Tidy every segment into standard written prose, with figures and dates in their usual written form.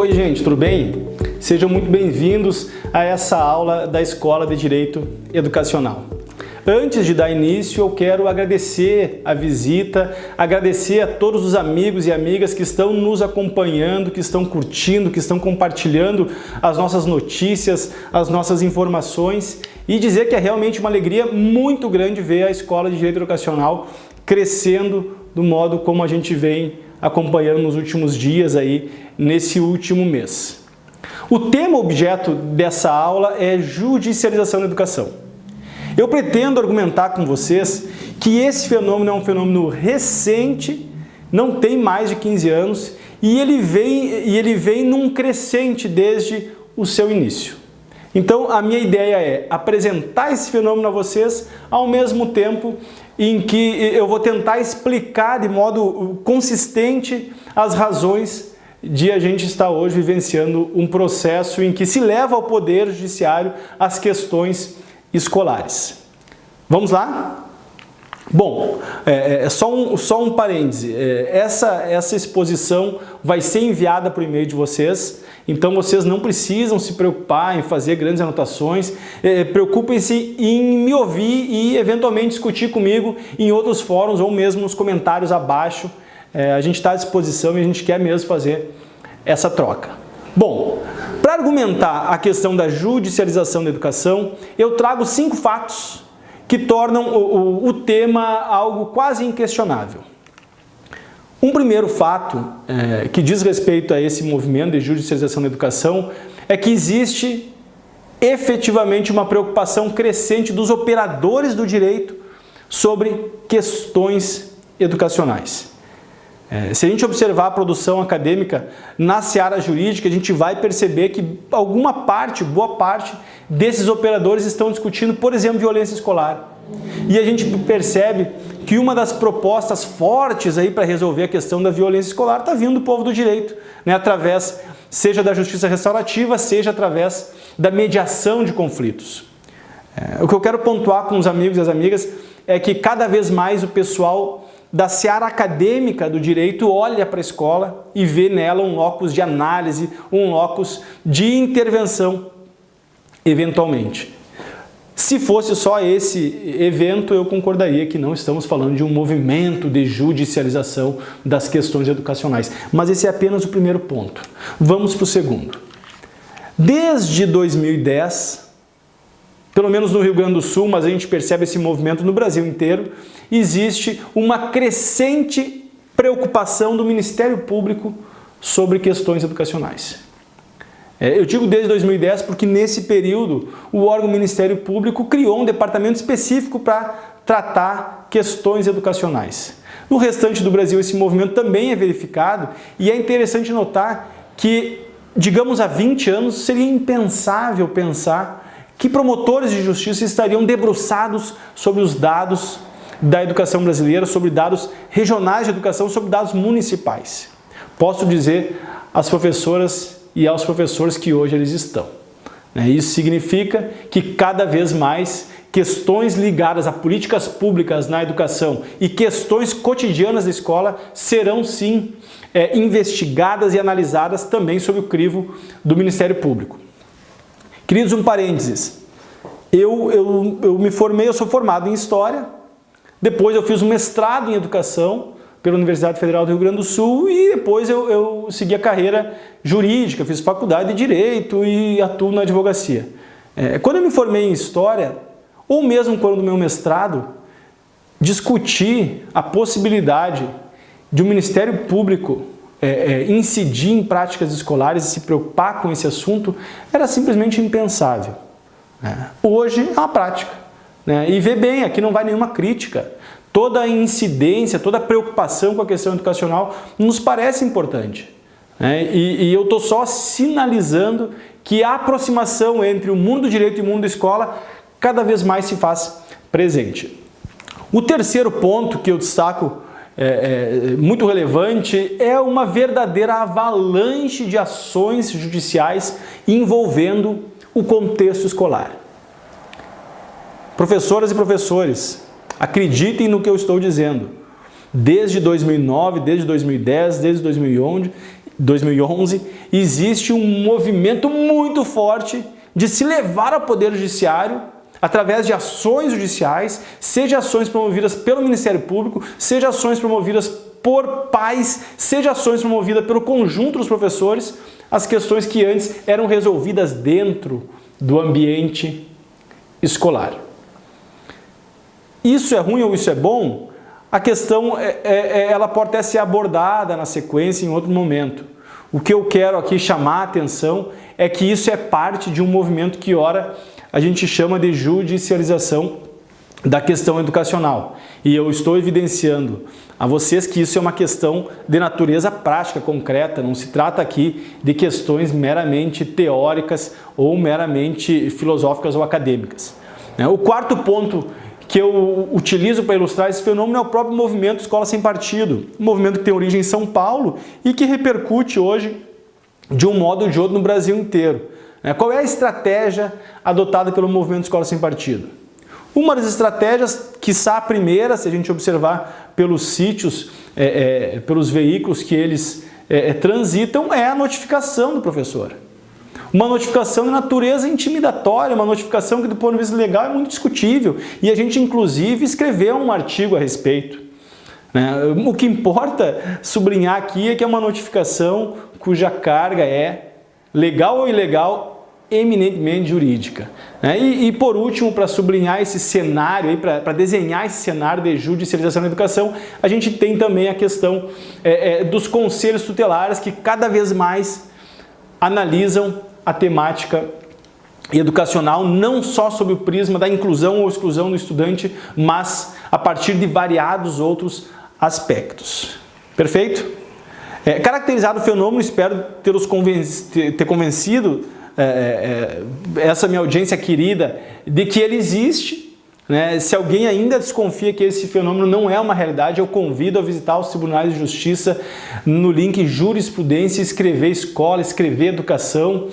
Oi gente, tudo bem? Sejam muito bem-vindos a essa aula da Escola de Direito Educacional. Antes de dar início, eu quero agradecer a visita, agradecer a todos os amigos e amigas que estão nos acompanhando, que estão curtindo, que estão compartilhando as nossas notícias, as nossas informações e dizer que é realmente uma alegria muito grande ver a Escola de Direito Educacional crescendo do modo como a gente vem acompanhando nos últimos dias aí, nesse último mês. O tema objeto dessa aula é judicialização da educação. Eu pretendo argumentar com vocês que esse fenômeno é um fenômeno recente, não tem mais de 15 anos, e ele vem num crescente desde o seu início. Então, a minha ideia é apresentar esse fenômeno a vocês, ao mesmo tempo em que eu vou tentar explicar de modo consistente as razões de a gente estar hoje vivenciando um processo em que se leva ao Poder Judiciário as questões escolares. Vamos lá? Bom, só um parêntese, essa exposição vai ser enviada por e-mail de vocês, então vocês não precisam se preocupar em fazer grandes anotações, preocupem-se em me ouvir e eventualmente discutir comigo em outros fóruns ou mesmo nos comentários abaixo. A gente está à disposição e a gente quer mesmo fazer essa troca. Bom, para argumentar a questão da judicialização da educação, eu trago 5 fatos que tornam o tema algo quase inquestionável. Um primeiro fato que diz respeito a esse movimento de judicialização da educação é que existe efetivamente uma preocupação crescente dos operadores do direito sobre questões educacionais. Se a gente observar a produção acadêmica na seara jurídica, a gente vai perceber que boa parte desses operadores estão discutindo, por exemplo, violência escolar. E a gente percebe que uma das propostas fortes aí para resolver a questão da violência escolar está vindo do povo do direito, né? Através, seja da justiça restaurativa, seja através da mediação de conflitos. O que eu quero pontuar com os amigos e as amigas é que cada vez mais o pessoal da seara acadêmica do direito olha para a escola e vê nela um locus de análise, um locus de intervenção, eventualmente. Se fosse só esse evento, eu concordaria que não estamos falando de um movimento de judicialização das questões educacionais. Mas esse é apenas o primeiro ponto. Vamos para o segundo. Desde 2010, pelo menos no Rio Grande do Sul, mas a gente percebe esse movimento no Brasil inteiro, existe uma crescente preocupação do Ministério Público sobre questões educacionais. Eu digo desde 2010 porque nesse período o órgão Ministério Público criou um departamento específico para tratar questões educacionais. No restante do Brasil esse movimento também é verificado e é interessante notar que, digamos, há 20 anos seria impensável pensar que promotores de justiça estariam debruçados sobre os dados da educação brasileira, sobre dados regionais de educação, sobre dados municipais. Posso dizer às professoras e aos professores que hoje eles estão. Isso significa que cada vez mais questões ligadas a políticas públicas na educação e questões cotidianas da escola serão sim investigadas e analisadas também sob o crivo do Ministério Público. Queridos, um parênteses, eu sou formado em História, depois eu fiz um mestrado em Educação pela Universidade Federal do Rio Grande do Sul e depois eu segui a carreira jurídica, fiz faculdade de Direito e atuo na advocacia. Quando eu me formei em História, ou mesmo quando no meu mestrado, discuti a possibilidade de o Ministério Público incidir em práticas escolares e se preocupar com esse assunto era simplesmente impensável. Hoje é uma prática. E vê bem, aqui não vai nenhuma crítica. Toda a incidência, toda a preocupação com a questão educacional nos parece importante. E eu estou só sinalizando que a aproximação entre o mundo do direito e o mundo da escola cada vez mais se faz presente. O terceiro ponto que eu destaco muito relevante é uma verdadeira avalanche de ações judiciais envolvendo o contexto escolar. Professoras e professores, acreditem no que eu estou dizendo. Desde 2009, desde 2010, desde 2011, 2011, existe um movimento muito forte de se levar ao Poder Judiciário através de ações judiciais, seja ações promovidas pelo Ministério Público, seja ações promovidas por pais, seja ações promovidas pelo conjunto dos professores, as questões que antes eram resolvidas dentro do ambiente escolar. Isso é ruim ou isso é bom? A questão ela pode até ser abordada na sequência em outro momento. O que eu quero aqui chamar a atenção é que isso é parte de um movimento que ora a gente chama de judicialização da questão educacional. E eu estou evidenciando a vocês que isso é uma questão de natureza prática, concreta, não se trata aqui de questões meramente teóricas ou meramente filosóficas ou acadêmicas. O quarto ponto que eu utilizo para ilustrar esse fenômeno é o próprio movimento Escola Sem Partido, um movimento que tem origem em São Paulo e que repercute hoje de um modo ou de outro no Brasil inteiro. Qual é a estratégia adotada pelo movimento Escola Sem Partido? Uma das estratégias, quiçá a primeira, se a gente observar pelos sítios, pelos veículos que eles transitam, é a notificação do professor. Uma notificação de natureza intimidatória, uma notificação que do ponto de vista legal é muito discutível. E a gente inclusive escreveu um artigo a respeito. O que importa sublinhar aqui é que é uma notificação cuja carga é legal ou ilegal, eminentemente jurídica. E por último, para sublinhar esse cenário, para desenhar esse cenário de judicialização da educação, a gente tem também a questão dos conselhos tutelares que cada vez mais analisam a temática educacional, não só sob o prisma da inclusão ou exclusão do estudante, mas a partir de variados outros aspectos. Perfeito? Caracterizado o fenômeno, espero ter convencido essa minha audiência querida de que ele existe. Se alguém ainda desconfia que esse fenômeno não é uma realidade, eu convido a visitar os tribunais de justiça no link jurisprudência, escrever escola, escrever educação,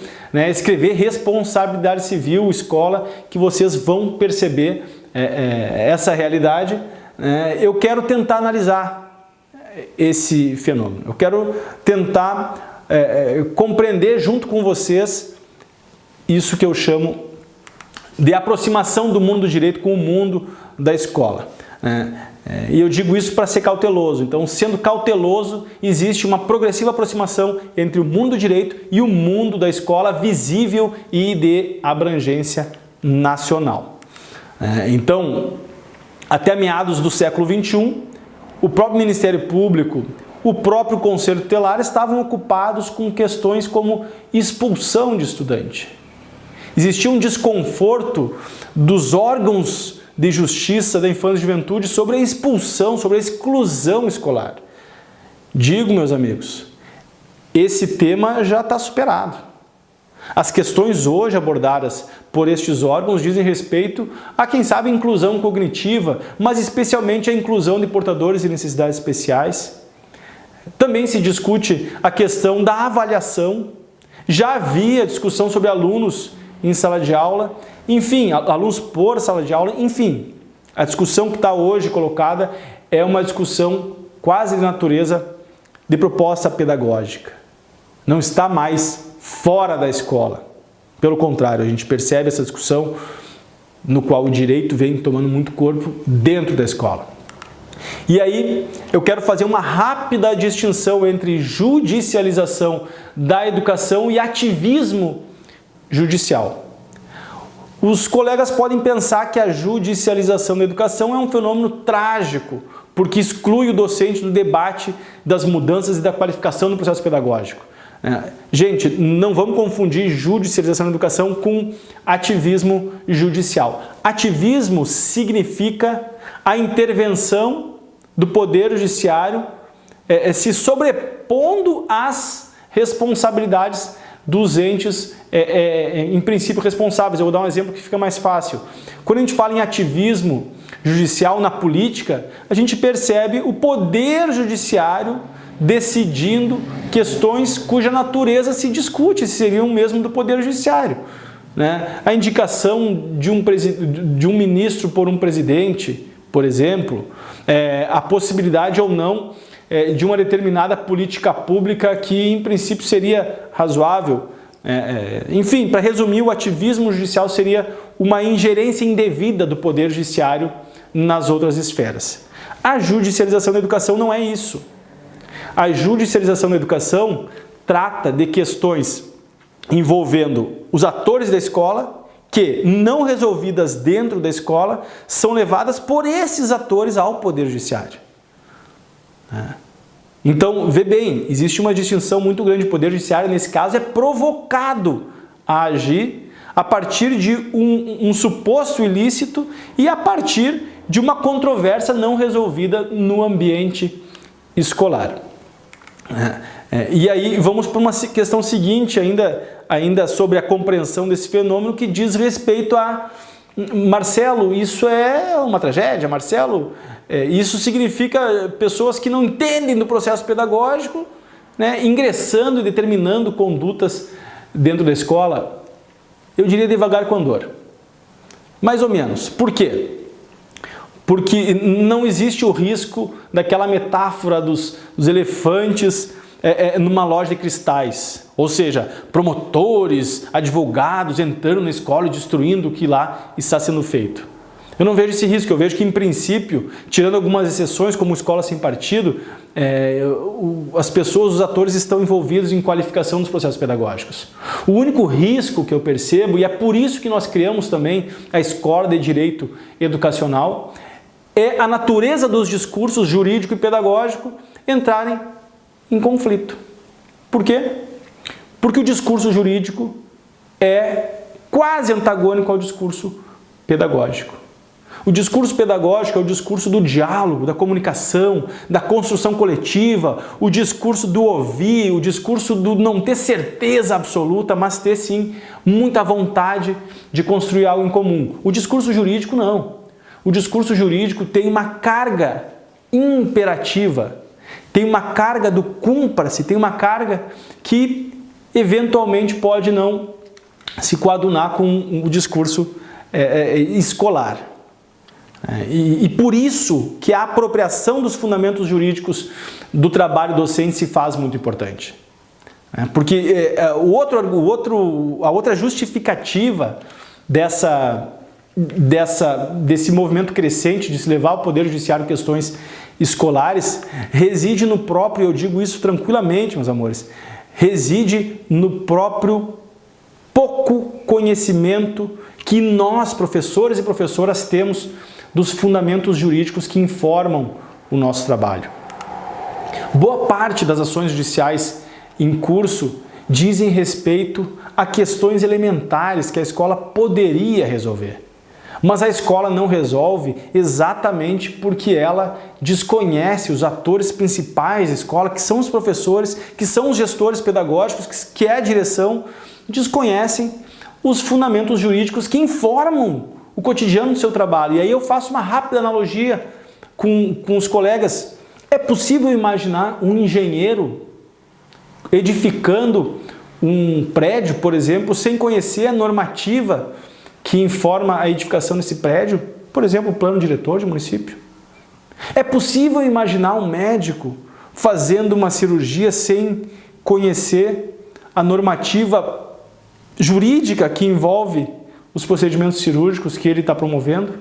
escrever responsabilidade civil, escola, que vocês vão perceber essa realidade. Eu quero tentar analisar esse fenômeno, eu quero tentar compreender junto com vocês isso que eu chamo de aproximação do mundo do direito com o mundo da escola. E eu digo isso para ser cauteloso. Então, sendo cauteloso, existe uma progressiva aproximação entre o mundo do direito e o mundo da escola, visível e de abrangência nacional. Então, até meados do século XXI, o próprio Ministério Público, o próprio Conselho Tutelar estavam ocupados com questões como expulsão de estudante. Existia um desconforto dos órgãos de justiça da infância e juventude sobre a expulsão, sobre a exclusão escolar. Digo, meus amigos, esse tema já está superado. As questões hoje abordadas por estes órgãos dizem respeito a, quem sabe, a inclusão cognitiva, mas especialmente a inclusão de portadores de necessidades especiais. Também se discute a questão da avaliação. Já havia discussão sobre alunos em sala de aula, enfim, alunos por sala de aula, enfim. A discussão que está hoje colocada é uma discussão quase de natureza de proposta pedagógica. Não está mais fora da escola. Pelo contrário, a gente percebe essa discussão no qual o direito vem tomando muito corpo dentro da escola. E aí eu quero fazer uma rápida distinção entre judicialização da educação e ativismo judicial. Os colegas podem pensar que a judicialização da educação é um fenômeno trágico, porque exclui o docente do debate das mudanças e da qualificação do processo pedagógico. Gente, não vamos confundir judicialização da educação com ativismo judicial. Ativismo significa a intervenção do Poder Judiciário se sobrepondo às responsabilidades dos entes, em princípio, responsáveis. Eu vou dar um exemplo que fica mais fácil. Quando a gente fala em ativismo judicial na política, a gente percebe o Poder Judiciário decidindo questões cuja natureza se discute, se seriam mesmo do Poder Judiciário. A indicação de um ministro por um presidente, por exemplo, a possibilidade ou não de uma determinada política pública que, em princípio, seria razoável. Enfim, para resumir, o ativismo judicial seria uma ingerência indevida do Poder Judiciário nas outras esferas. A judicialização da educação não é isso. A judicialização da educação trata de questões envolvendo os atores da escola que, não resolvidas dentro da escola, são levadas por esses atores ao Poder Judiciário. Então, vê bem, existe uma distinção muito grande. O Poder Judiciário, nesse caso, é provocado a agir a partir de um suposto ilícito e a partir de uma controvérsia não resolvida no ambiente escolar. E aí vamos para uma questão seguinte ainda sobre a compreensão desse fenômeno, que diz respeito a Marcelo, isso é uma tragédia, Marcelo, isso significa pessoas que não entendem do processo pedagógico, né, ingressando e determinando condutas dentro da escola. Eu diria devagar com andor. Mais ou menos. Por quê? Porque não existe o risco daquela metáfora dos elefantes numa loja de cristais. Ou seja, promotores, advogados entrando na escola e destruindo o que lá está sendo feito. Eu não vejo esse risco. Eu vejo que, em princípio, tirando algumas exceções, como escola sem partido, as pessoas, os atores estão envolvidos em qualificação dos processos pedagógicos. O único risco que eu percebo, e é por isso que nós criamos também a Escola de Direito Educacional, é a natureza dos discursos jurídico e pedagógico entrarem em conflito. Por quê? Porque o discurso jurídico é quase antagônico ao discurso pedagógico. O discurso pedagógico é o discurso do diálogo, da comunicação, da construção coletiva, o discurso do ouvir, o discurso do não ter certeza absoluta, mas ter sim muita vontade de construir algo em comum. O discurso jurídico não. O discurso jurídico tem uma carga imperativa, tem uma carga do cumpra-se, tem uma carga que eventualmente pode não se coadunar com o discurso escolar. E por isso que a apropriação dos fundamentos jurídicos do trabalho docente se faz muito importante. Porque a outra justificativa desse movimento crescente de se levar ao Poder Judiciário questões escolares reside no próprio, eu digo isso tranquilamente, meus amores, reside no próprio pouco conhecimento que nós, professores e professoras, temos dos fundamentos jurídicos que informam o nosso trabalho. Boa parte das ações judiciais em curso dizem respeito a questões elementares que a escola poderia resolver. Mas a escola não resolve exatamente porque ela desconhece os atores principais da escola, que são os professores, que são os gestores pedagógicos, que é a direção, desconhecem os fundamentos jurídicos que informam o cotidiano do seu trabalho. E aí eu faço uma rápida analogia com os colegas. É possível imaginar um engenheiro edificando um prédio, por exemplo, sem conhecer a normativa que informa a edificação desse prédio, por exemplo, o plano diretor de município? É possível imaginar um médico fazendo uma cirurgia sem conhecer a normativa jurídica que envolve os procedimentos cirúrgicos que ele está promovendo?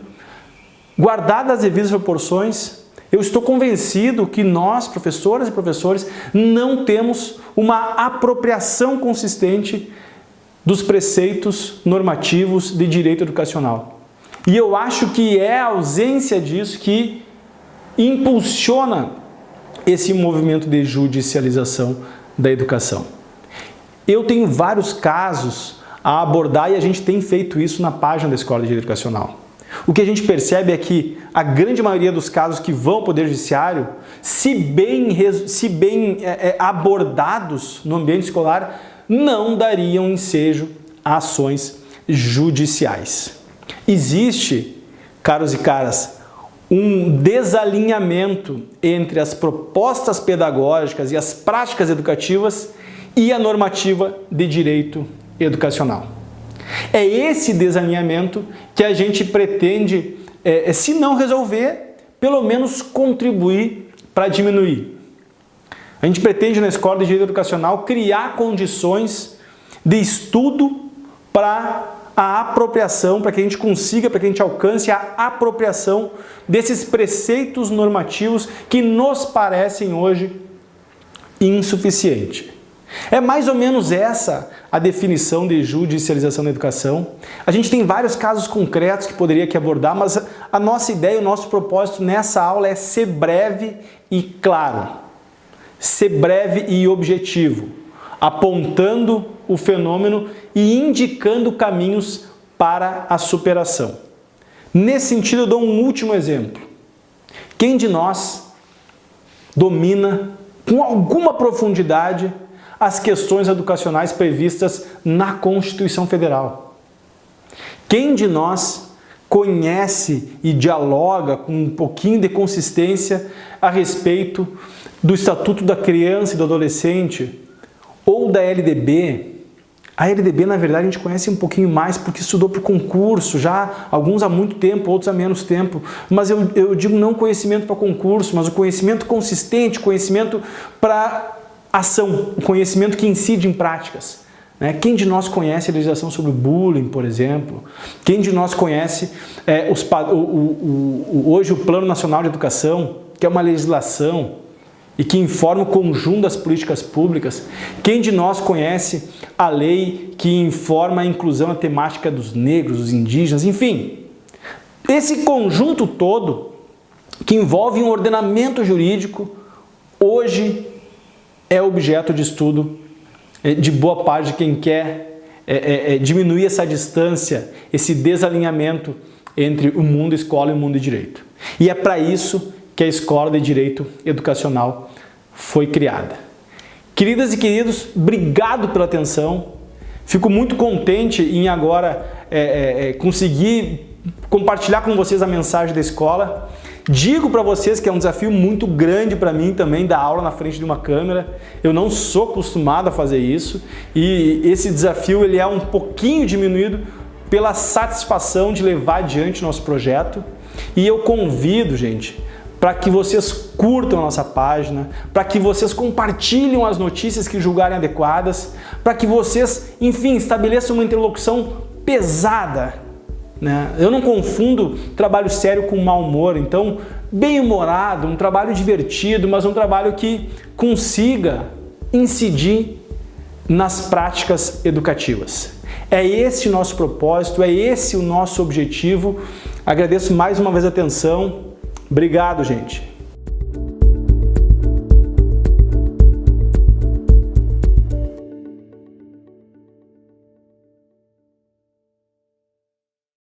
Guardadas as devidas proporções, eu estou convencido que nós, professoras e professores, não temos uma apropriação consistente dos preceitos normativos de direito educacional. E eu acho que é a ausência disso que impulsiona esse movimento de judicialização da educação. Eu tenho vários casos a abordar e a gente tem feito isso na página da Escola de Direito Educacional. O que a gente percebe é que a grande maioria dos casos que vão ao Poder Judiciário, se bem abordados no ambiente escolar, não dariam ensejo a ações judiciais. Existe, caros e caras, um desalinhamento entre as propostas pedagógicas e as práticas educativas e a normativa de direito educacional. É esse desalinhamento que a gente pretende, se não resolver, pelo menos contribuir para diminuir. A gente pretende na Escola de Direito Educacional criar condições de estudo para a apropriação, para que a gente consiga, para que a gente alcance a apropriação desses preceitos normativos que nos parecem hoje insuficientes. É mais ou menos essa a definição de judicialização da educação. A gente tem vários casos concretos que poderia aqui abordar, mas a nossa ideia, o nosso propósito nessa aula é ser breve e claro, ser breve e objetivo, apontando o fenômeno e indicando caminhos para a superação. Nesse sentido, eu dou um último exemplo. Quem de nós domina com alguma profundidade as questões educacionais previstas na Constituição Federal? Quem de nós conhece e dialoga com um pouquinho de consistência a respeito do Estatuto da Criança e do Adolescente ou da LDB? A LDB, na verdade, a gente conhece um pouquinho mais porque estudou para o concurso, já alguns há muito tempo, outros há menos tempo, mas eu digo não conhecimento para concurso, mas o conhecimento consistente, conhecimento para ação, o conhecimento que incide em práticas. Quem de nós conhece a legislação sobre bullying, por exemplo? Quem de nós conhece hoje o Plano Nacional de Educação, que é uma legislação e que informa o conjunto das políticas públicas? Quem de nós conhece a lei que informa a inclusão na temática dos negros, dos indígenas, enfim? Esse conjunto todo que envolve um ordenamento jurídico, hoje é objeto de estudo de boa parte de quem quer diminuir essa distância, esse desalinhamento entre o mundo escola e o mundo de direito. E é para isso que a Escola de Direito Educacional foi criada. Queridas e queridos, obrigado pela atenção. Fico muito contente em agora conseguir compartilhar com vocês a mensagem da escola. Digo para vocês que é um desafio muito grande para mim também dar aula na frente de uma câmera. Eu não sou acostumado a fazer isso e esse desafio ele é um pouquinho diminuído pela satisfação de levar adiante nosso projeto. E eu convido, gente, para que vocês curtam a nossa página, para que vocês compartilhem as notícias que julgarem adequadas, para que vocês, enfim, estabeleçam uma interlocução pesada. Eu não confundo trabalho sério com mau humor, então bem-humorado, um trabalho divertido, mas um trabalho que consiga incidir nas práticas educativas. É esse o nosso propósito, é esse o nosso objetivo. Agradeço mais uma vez a atenção. Obrigado, gente.